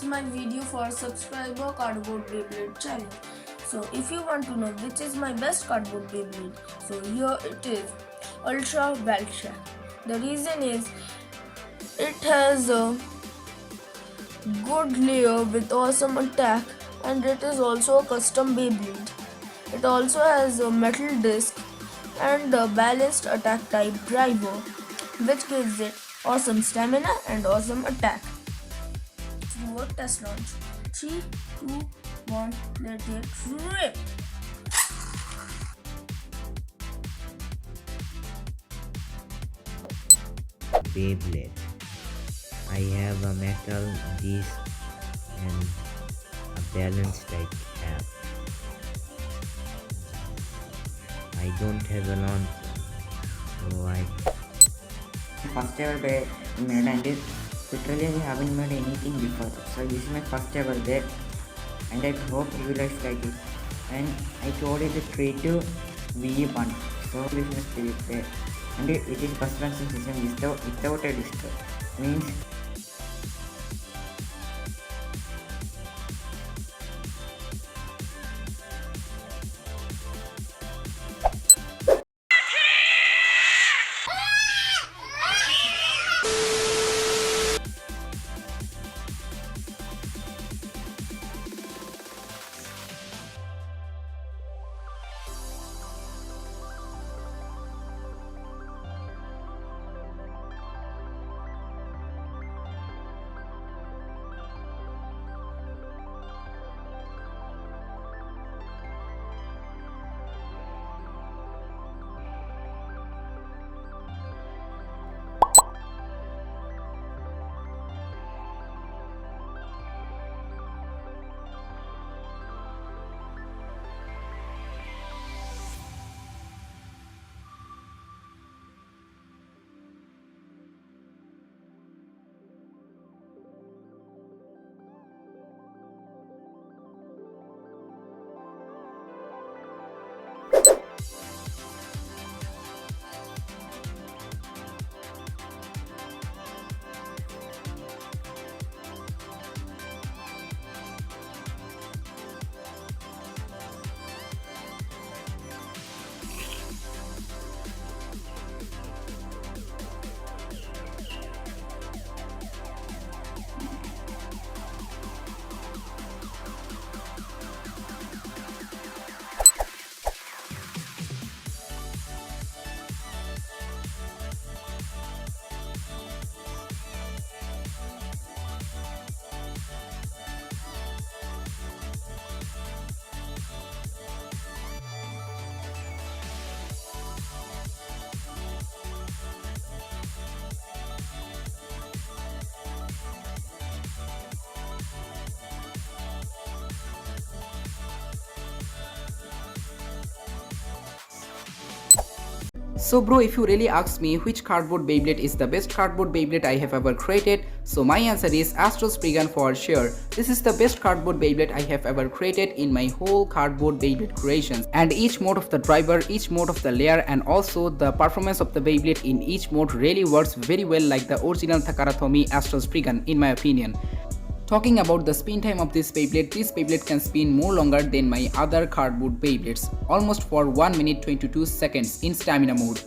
my video for subscriber Cardboard Beyblade channel. So if you want to know which is my best Cardboard Beyblade, so here it is, Ultra Velsha. The reason is it has a good layer with awesome attack, and it is also a custom Beyblade. It also has a metal disc and a balanced attack type driver, which gives it awesome stamina and awesome attack. Let's do a test launch. 3, 2, 1, let it rip! Beyblade. I have a metal disc and a balanced type cap. I don't have a launcher, so I first ever day made, and literally I haven't made anything before, so this is my first ever day and I hope you guys like it. And I told it to treat to V1, so this is my spirit day, and it is suspension system without a disc, means So bro, if you really ask me which cardboard Beyblade is the best cardboard Beyblade I have ever created, so my answer is Astro Spriggan for sure. This is the best cardboard Beyblade I have ever created in my whole cardboard Beyblade creations. And each mode of the driver, each mode of the layer, and also the performance of the Beyblade in each mode really works very well like the original Takaratomi Astro Spriggan in my opinion. Talking about the spin time of this Beyblade can spin more longer than my other cardboard Beyblades, almost for 1 minute 22 seconds in stamina mode.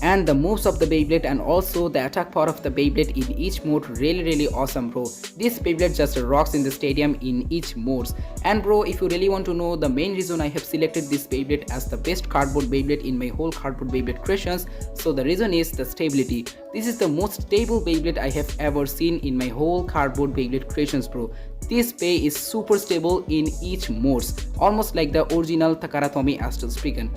And the moves of the Beyblade and also the attack power of the Beyblade in each mode really awesome bro. This Beyblade just rocks in the stadium in each modes. And bro, if you really want to know the main reason I have selected this Beyblade as the best cardboard Beyblade in my whole cardboard Beyblade creations, so the reason is the stability. This is the most stable Beyblade I have ever seen in my whole cardboard Beyblade creations bro. This Bey is super stable in each modes, almost like the original Takaratomi Astro Spriggan.